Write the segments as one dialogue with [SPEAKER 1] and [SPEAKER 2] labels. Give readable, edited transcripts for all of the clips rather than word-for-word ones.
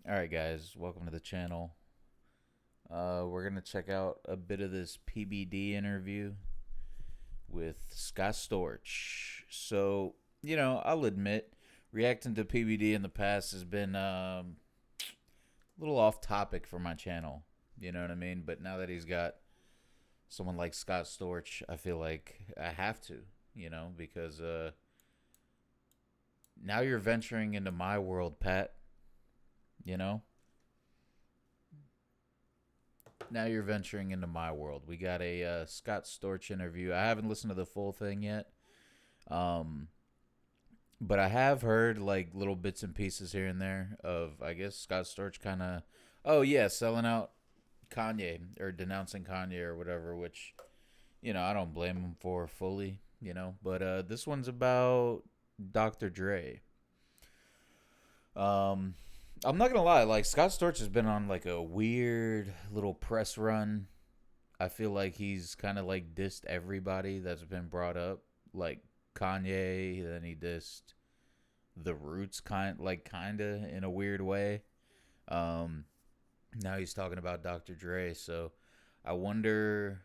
[SPEAKER 1] All right, guys, welcome to the channel. We're gonna check out a bit of this PBD interview with Scott Storch. So, I'll admit, reacting to PBD in the past has been a little off topic for my channel. You know what I mean? But now that he's got someone like Scott Storch, I feel like I have to, because now you're venturing into my world, Pat. Now you're venturing into my world. We got a Scott Storch interview. I haven't listened to the full thing yet, but I have heard like little bits and pieces here and there of, I guess, Scott Storch kind of, selling out Kanye or denouncing Kanye or whatever, which, I don't blame him for fully, but this one's about Dr. Dre. I'm not gonna lie, like Scott Storch has been on like a weird little press run. I feel like he's kind of like dissed everybody that's been brought up, like Kanye. Then he dissed the Roots, kinda in a weird way. Now he's talking about Dr. Dre. So I wonder.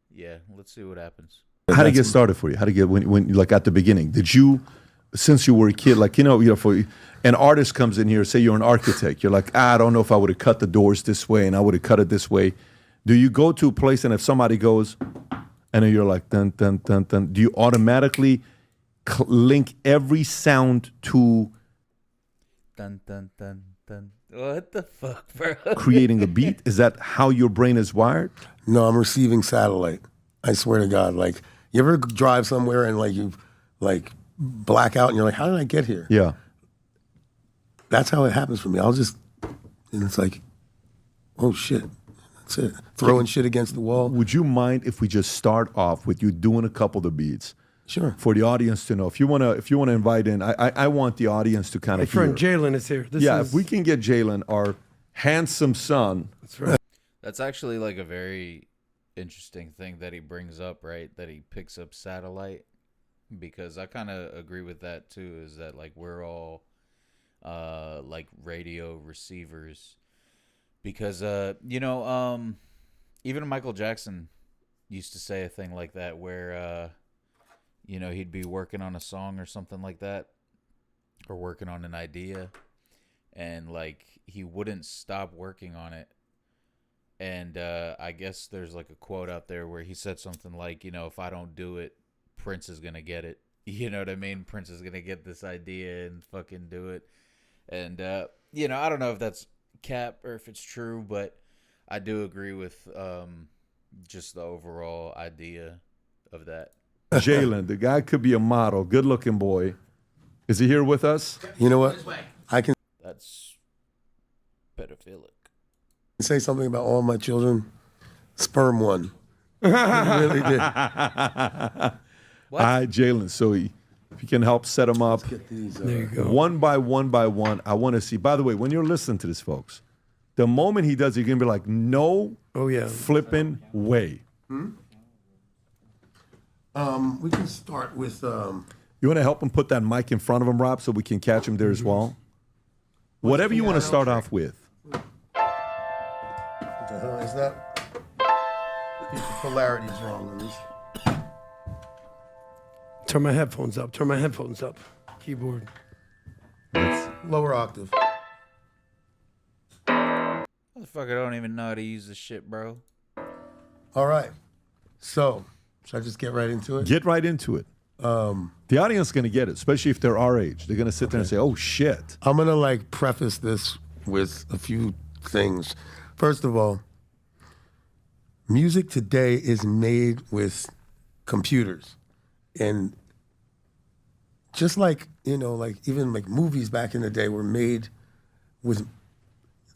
[SPEAKER 1] Yeah, let's see what happens.
[SPEAKER 2] How did it get started for you? How did it get when like at the beginning? Did you, since you were a kid, like for an artist comes in here, say you're an architect, you're like, I don't know if I would have cut the doors this way and I would have cut it this way. Do you go to a place and if somebody goes, and then you're like, dun dun dun dun, do you automatically link every sound to
[SPEAKER 1] dun dun dun dun? What the fuck, bro?
[SPEAKER 2] creating a beat? Is that how your brain is wired?
[SPEAKER 3] No, I'm receiving satellite. I swear to God. Like, you ever drive somewhere and like you like black out and you're like, how did I get here?
[SPEAKER 2] Yeah.
[SPEAKER 3] That's how it happens for me. And it's like, oh shit, that's it. Throwing shit against the wall.
[SPEAKER 2] Would you mind if we just start off with you doing a couple of the beats?
[SPEAKER 3] Sure.
[SPEAKER 2] For the audience to know. If you wanna invite in, I want the audience to kind
[SPEAKER 4] My
[SPEAKER 2] of
[SPEAKER 4] friend
[SPEAKER 2] hear.
[SPEAKER 4] Jalen is here.
[SPEAKER 2] If we can get Jalen, our handsome son.
[SPEAKER 4] That's right.
[SPEAKER 1] That's actually like a very interesting thing that he brings up, right? That he picks up satellite, because I kind of agree with that too. Is that like we're all like radio receivers, because even Michael Jackson used to say a thing like that where he'd be working on a song or something like that, or working on an idea, and like he wouldn't stop working on it. And I guess there's like a quote out there where he said something like, if I don't do it, Prince is gonna get it. You know what I mean? Prince is gonna get this idea and fucking do it. And I don't know if that's cap or if it's true, but I do agree with just the overall idea of that.
[SPEAKER 2] Jalen, the guy could be a model, good-looking boy. Is he here with us?
[SPEAKER 3] You know what? I can
[SPEAKER 1] That's pedophilic.
[SPEAKER 3] say something about all my children. Sperm one. He really did.
[SPEAKER 1] What?
[SPEAKER 2] All right, Jalen. So if you can help set him up
[SPEAKER 3] Get these,
[SPEAKER 4] There you go.
[SPEAKER 2] one by one. I want to see. By the way, when you're listening to this, folks, the moment he does it, you're going to be like, no
[SPEAKER 4] Oh yeah.
[SPEAKER 2] flipping way.
[SPEAKER 3] we can start with
[SPEAKER 2] You want to help him put that mic in front of him, Rob, so we can catch him there as well? Whatever you want to start off with.
[SPEAKER 3] what the hell is that? The polarity's wrong on this.
[SPEAKER 4] Turn my headphones up. Turn my headphones up. Keyboard.
[SPEAKER 3] Lower octave.
[SPEAKER 1] Motherfucker don't even know how to use this shit, bro.
[SPEAKER 3] All right. So, should I just get right into it?
[SPEAKER 2] Get right into it. The audience is going to get it, especially if they're our age. They're going to sit there and say, oh, shit.
[SPEAKER 3] I'm going to like preface this with a few things. First of all, music today is made with computers. And just like, like even like movies back in the day were made with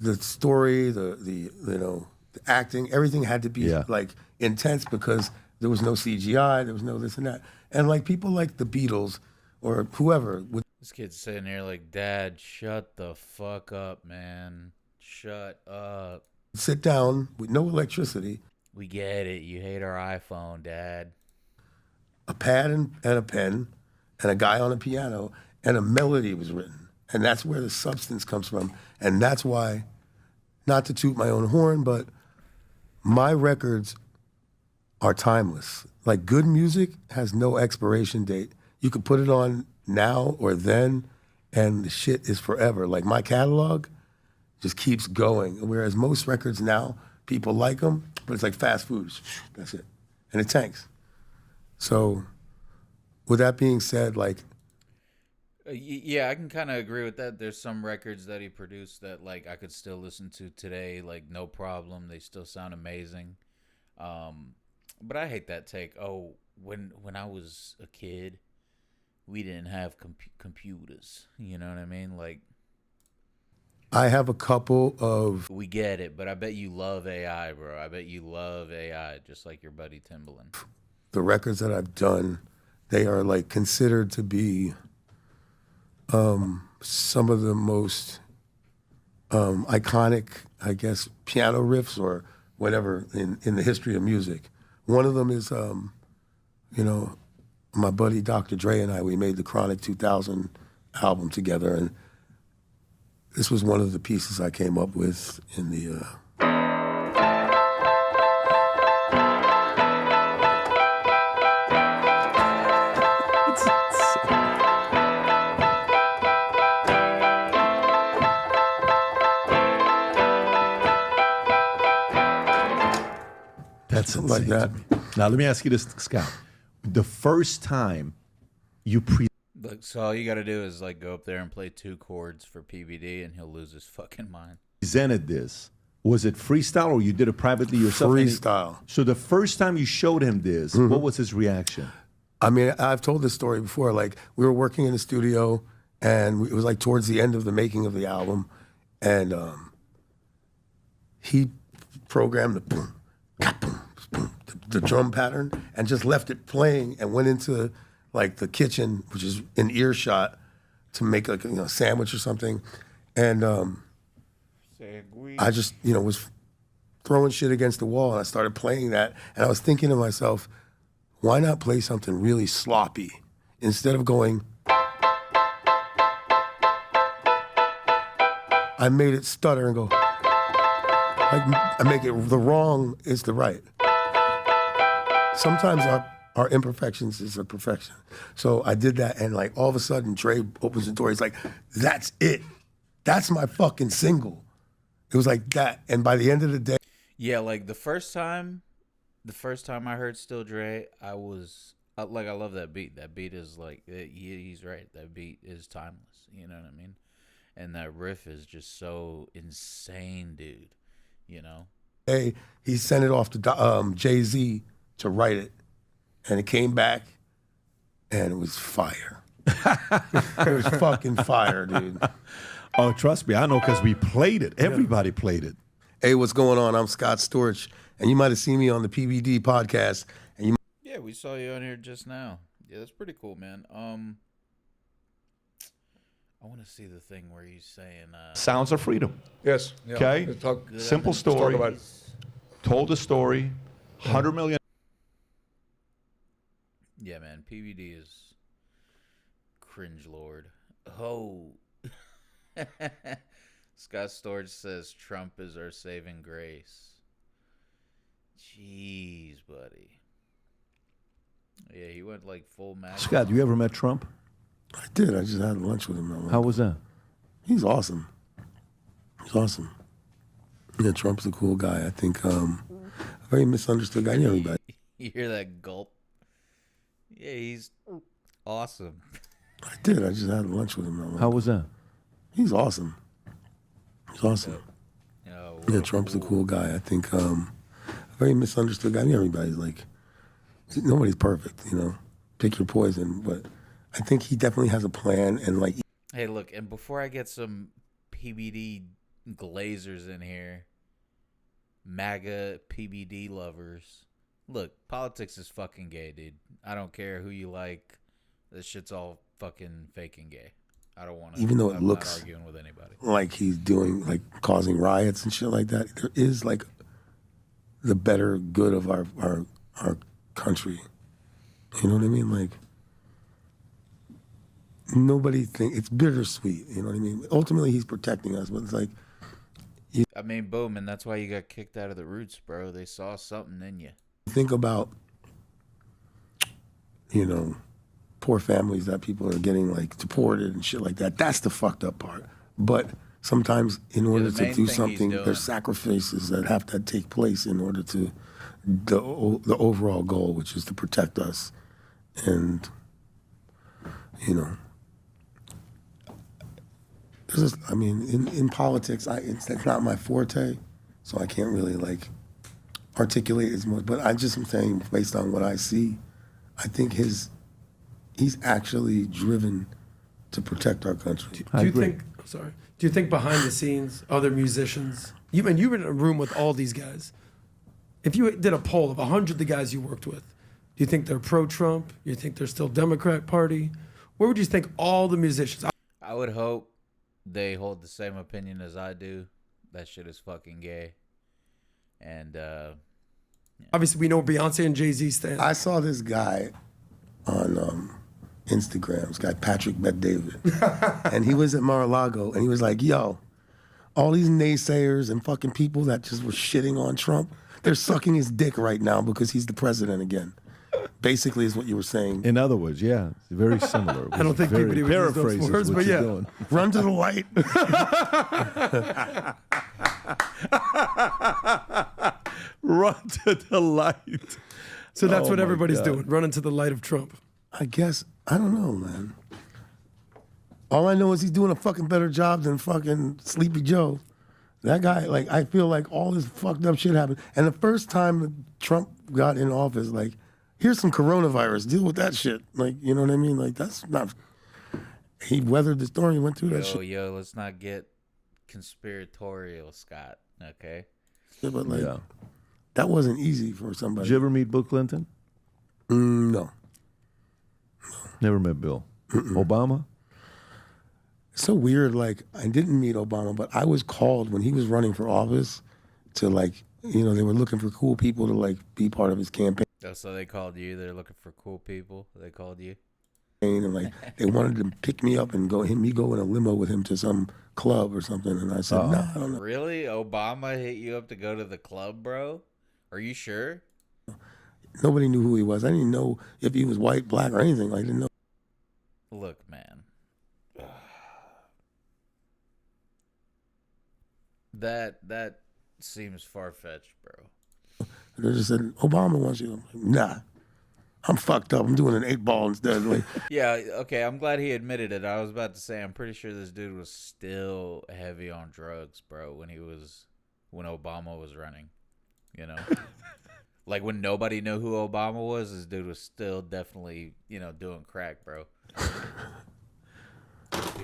[SPEAKER 3] the story, the acting, everything had to be like intense because there was no CGI, there was no this and that. And like people like the Beatles or whoever would
[SPEAKER 1] This kid's sitting here like, Dad, shut the fuck up, man. Shut up.
[SPEAKER 3] sit down with no electricity,
[SPEAKER 1] We get it. You hate our iPhone, Dad.
[SPEAKER 3] a pad and a pen, and a guy on a piano, and a melody was written. And that's where the substance comes from. And that's why, not to toot my own horn, but my records are timeless. Like, good music has no expiration date. You could put it on now or then, and the shit is forever. Like, my catalog just keeps going. Whereas most records now, people like them, but it's like fast food. That's it. And it tanks. So, with that being said, like,
[SPEAKER 1] yeah, I can kind of agree with that. There's some records that he produced that like I could still listen to today, like no problem. They still sound amazing. But I hate that take. Oh, when I was a kid, we didn't have computers. You know what I mean? Like,
[SPEAKER 3] I have a couple of...
[SPEAKER 1] we get it, but I bet you love AI, bro. I bet you love AI, just like your buddy Timbaland.
[SPEAKER 3] The records that I've done, they are like considered to be some of the most iconic, I guess, piano riffs or whatever in the history of music. One of them is, my buddy Dr. Dre and I, we made the Chronic 2000 album together, and this was one of the pieces I came up with in the...
[SPEAKER 2] That's
[SPEAKER 3] like
[SPEAKER 2] insane
[SPEAKER 3] that.
[SPEAKER 2] to me. Now let me ask you this, Scott. The first time you
[SPEAKER 1] Look, so all you got to do is like go up there and play 2 chords for PBD, and he'll lose his fucking mind.
[SPEAKER 2] presented this, was it freestyle or you did it privately yourself?
[SPEAKER 3] Freestyle.
[SPEAKER 2] So the first time you showed him this, what was his reaction?
[SPEAKER 3] I mean, I've told this story before. Like, we were working in the studio, and it was like towards the end of the making of the album, and he programmed the boom, boom, boom, the drum pattern, and just left it playing, and went into like the kitchen, which is in earshot, to make like a sandwich or something, and I just was throwing shit against the wall, and I started playing that, and I was thinking to myself, why not play something really sloppy instead of going? I made it stutter and go. I make it the wrong is the right. Sometimes our imperfections is a perfection. So I did that, and like all of a sudden, Dre opens the door. He's like, "That's it. That's my fucking single." It was like that, and by the end of the day,
[SPEAKER 1] Yeah, like the first time I heard Still Dre, I was like, I love that beat. That beat is like, he's right. That beat is timeless. You know what I mean? And that riff is just so insane, dude. You know?
[SPEAKER 3] hey, he sent it off to Jay-Z to write it, and it came back, and it was fire. It was fucking fire, dude.
[SPEAKER 2] Oh, trust me, I know because we played it. Everybody played it.
[SPEAKER 3] Hey, what's going on? I'm Scott Storch, and you might have seen me on the PBD podcast. And
[SPEAKER 1] Yeah, we saw you on here just now. Yeah, that's pretty cool, man. I want to see the thing where he's saying,
[SPEAKER 2] Sounds of Freedom.
[SPEAKER 4] Yes. Yeah.
[SPEAKER 2] Okay?
[SPEAKER 4] Let's talk,
[SPEAKER 2] Simple
[SPEAKER 4] let's talk
[SPEAKER 2] story.
[SPEAKER 4] about it.
[SPEAKER 2] Told a story. 100 million.
[SPEAKER 1] yeah, man, PBD is cringe lord. Oh. Scott Storch says Trump is our saving grace. Jeez, buddy. Yeah, he went like full match.
[SPEAKER 2] Scott, you ever met Trump?
[SPEAKER 3] I did. I just had lunch with him.
[SPEAKER 2] How was that?
[SPEAKER 3] He's awesome. He's awesome. Yeah, Trump's a cool guy. I think a very misunderstood guy. You know everybody.
[SPEAKER 1] You hear that gulp? Yeah, he's awesome.
[SPEAKER 3] I did. I just had lunch with him.
[SPEAKER 2] How was that?
[SPEAKER 3] He's awesome. He's awesome.
[SPEAKER 1] Oh,
[SPEAKER 3] Yeah, Trump's a cool guy. I think a very misunderstood guy. You know everybody's like, nobody's perfect, Pick your poison. But I think he definitely has a plan, and like.
[SPEAKER 1] Hey, look, and before I get some PBD glazers in here, MAGA PBD lovers, look, politics is fucking gay, dude. I don't care who you like. This shit's all fucking fake and gay. I don't want to.
[SPEAKER 3] Even though it
[SPEAKER 1] I'm
[SPEAKER 3] looks
[SPEAKER 1] not arguing with anybody.
[SPEAKER 3] Like he's doing, like causing riots and shit like that, there is like the better good of our country. You know what I mean? Like, nobody think it's bittersweet. You know what I mean? Ultimately, he's protecting us, but it's like
[SPEAKER 1] I mean, boom, and that's why you got kicked out of the Roots, bro. They saw something in you.
[SPEAKER 3] think about, you know, poor families that people are getting like deported and shit like that. That's the fucked up part. But sometimes, in order
[SPEAKER 1] the
[SPEAKER 3] to
[SPEAKER 1] main
[SPEAKER 3] do
[SPEAKER 1] thing
[SPEAKER 3] something,
[SPEAKER 1] he's doing-
[SPEAKER 3] there's sacrifices that have to take place in order to the overall goal, which is to protect us. And you know, this is, I mean, in politics, that's not my forte, so I can't really like articulate as much. But I just am saying, based on what I see, I think he's actually driven to protect our country.
[SPEAKER 4] Do you think? Sorry. Do you think behind the scenes, other musicians? You've been in a room with all these guys. If you did a poll of 100 the guys you worked with, do you think they're pro-Trump? Do you think they're still Democrat Party? Where would you think all the musicians?
[SPEAKER 1] I would hope they hold the same opinion as I do. That shit is fucking gay. And
[SPEAKER 4] Obviously, we know Beyonce and Jay-Z stand.
[SPEAKER 3] I saw this guy on Instagram, this guy Patrick Bet David, and he was at Mar-a-Lago, and he was like, "Yo, all these naysayers and fucking people that just were shitting on Trump, they're sucking his dick right now because he's the president again." Basically, is what you were saying.
[SPEAKER 2] In other words, yeah, it's very similar.
[SPEAKER 4] I don't think
[SPEAKER 2] Very
[SPEAKER 4] PBD would use those
[SPEAKER 2] paraphrases
[SPEAKER 4] words,
[SPEAKER 2] what
[SPEAKER 4] but
[SPEAKER 2] you're
[SPEAKER 4] yeah.
[SPEAKER 2] doing.
[SPEAKER 3] Run to the light.
[SPEAKER 2] Run to the light.
[SPEAKER 4] So that's
[SPEAKER 2] Oh
[SPEAKER 4] what
[SPEAKER 2] my
[SPEAKER 4] everybody's
[SPEAKER 2] God.
[SPEAKER 4] doing, running to the light of Trump.
[SPEAKER 3] I guess, I don't know, man. All I know is he's doing a fucking better job than fucking Sleepy Joe. That guy, like, I feel like all this fucked up shit happened. And the first time Trump got in office, like, here's some coronavirus, deal with that shit. Like, you know what I mean? Like, that's not, he weathered the storm, he went through that shit.
[SPEAKER 1] yo, let's not get conspiratorial, Scott. Okay.
[SPEAKER 3] But, like,
[SPEAKER 2] Yeah.
[SPEAKER 3] that wasn't easy for somebody.
[SPEAKER 2] Did you ever meet Bill Clinton?
[SPEAKER 3] No.
[SPEAKER 2] Never met Bill. Obama?
[SPEAKER 3] It's so weird. Like, I didn't meet Obama, but I was called when he was running for office to, like, you know, they were looking for cool people to, like, be part of his campaign.
[SPEAKER 1] Oh, so they called you. They're looking for cool people. They called you.
[SPEAKER 3] And, like, they wanted to pick me up and go in a limo with him to some club or something. And I said, nah, I don't know.
[SPEAKER 1] Really? Obama hit you up to go to the club, bro? Are you sure?
[SPEAKER 3] Nobody knew who he was. I didn't know if he was white, black, or anything. I didn't know.
[SPEAKER 1] Look, man. That seems far-fetched, bro.
[SPEAKER 3] They just said, Obama wants you. I'm like, nah, I'm fucked up. I'm doing an 8-ball instead. Like,
[SPEAKER 1] Yeah, okay, I'm glad he admitted it. I was about to say, I'm pretty sure this dude was still heavy on drugs, bro, when Obama was running, you know? Like, when nobody knew who Obama was, this dude was still definitely, doing crack, bro.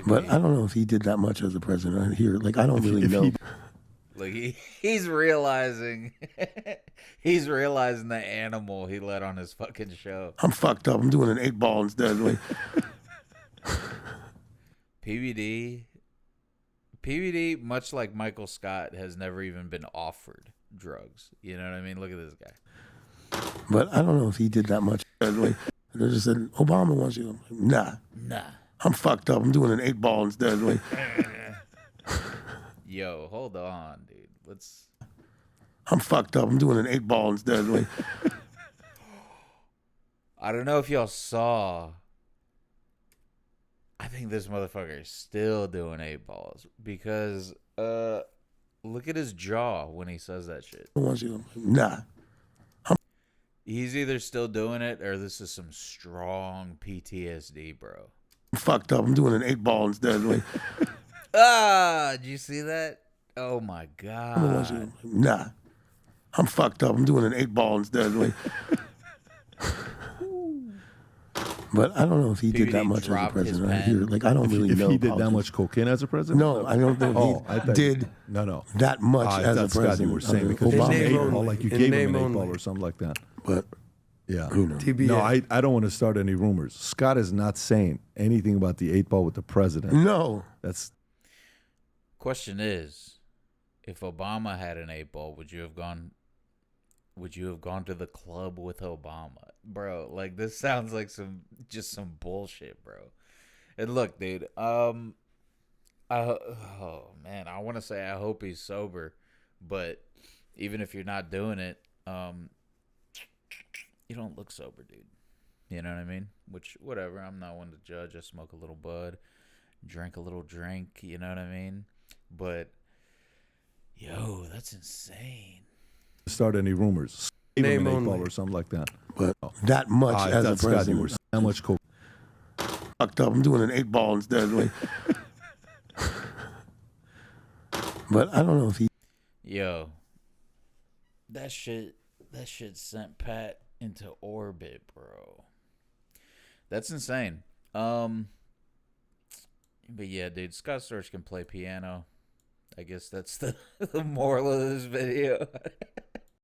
[SPEAKER 3] but I don't know if he did that much as a president. I don't really know.
[SPEAKER 1] Like, he's realizing, he's realizing the animal he let on his fucking show.
[SPEAKER 3] I'm fucked up. I'm doing an 8-ball instead. Like,
[SPEAKER 1] PBD, much like Michael Scott, has never even been offered drugs. You know what I mean? Look at this guy.
[SPEAKER 3] but I don't know if he did that much. Like, they just said, Obama wants you. I'm like, nah, I'm fucked up. I'm doing an 8-ball instead. Like,
[SPEAKER 1] Yo, hold on, dude.
[SPEAKER 3] I'm fucked up. I'm doing an 8-ball instead. Like,
[SPEAKER 1] I don't know if y'all saw. I think this motherfucker is still doing 8-balls because look at his jaw when he says that shit.
[SPEAKER 3] I want you. I'm like, nah.
[SPEAKER 1] He's either still doing it or this is some strong PTSD, bro.
[SPEAKER 3] I'm fucked up. I'm doing an 8-ball instead. Like,
[SPEAKER 1] Did you see that? Oh my
[SPEAKER 3] I want you.
[SPEAKER 1] god.
[SPEAKER 3] I'm like, nah. I'm fucked up. I'm doing an 8-ball instead. Like, but I don't know if he did that
[SPEAKER 1] PBD
[SPEAKER 3] much as a
[SPEAKER 1] dropped his
[SPEAKER 3] president.
[SPEAKER 1] pen.
[SPEAKER 3] I don't really
[SPEAKER 2] If
[SPEAKER 3] know.
[SPEAKER 2] he did that
[SPEAKER 3] politics.
[SPEAKER 2] much cocaine as a president?
[SPEAKER 3] No, I don't think
[SPEAKER 2] I
[SPEAKER 3] he
[SPEAKER 2] thought
[SPEAKER 3] did
[SPEAKER 2] no.
[SPEAKER 3] that much
[SPEAKER 2] I
[SPEAKER 3] as a
[SPEAKER 2] thought, Scott,
[SPEAKER 3] president.
[SPEAKER 2] you were saying
[SPEAKER 3] under
[SPEAKER 2] because
[SPEAKER 4] In
[SPEAKER 2] Obama
[SPEAKER 4] name
[SPEAKER 2] ate
[SPEAKER 4] only.
[SPEAKER 2] ball, like you
[SPEAKER 4] In
[SPEAKER 2] gave him
[SPEAKER 4] name
[SPEAKER 2] an 8-ball
[SPEAKER 4] only.
[SPEAKER 2] or something like that.
[SPEAKER 3] But
[SPEAKER 2] Yeah.
[SPEAKER 3] who knows?
[SPEAKER 4] TBA.
[SPEAKER 2] No, I don't want to start any rumors. Scott is not saying anything about the 8-ball with the president.
[SPEAKER 3] No.
[SPEAKER 2] That's
[SPEAKER 1] Question is, if Obama had an 8-ball, would you have gone to the club with Obama? Bro, like this sounds like some bullshit, bro. And look, dude. Oh man, I want to say I hope he's sober, but even if you're not doing it, you don't look sober, dude. You know what I mean? Which, whatever. I'm not one to judge. I smoke a little bud, drink a little drink. You know what I mean? But yo, that's insane.
[SPEAKER 2] Start any rumors? Give him
[SPEAKER 4] Name
[SPEAKER 2] an 8
[SPEAKER 4] only.
[SPEAKER 2] ball or something like that.
[SPEAKER 3] But that much as a
[SPEAKER 2] That's Scotty.
[SPEAKER 3] president.
[SPEAKER 2] How much coke?
[SPEAKER 3] Fucked up. I'm doing an 8 ball instead. Like, but I don't know if he.
[SPEAKER 1] Yo, that shit sent Pat into orbit, bro. That's insane. But yeah, dude, Scott Storch can play piano. I guess that's the moral of this video.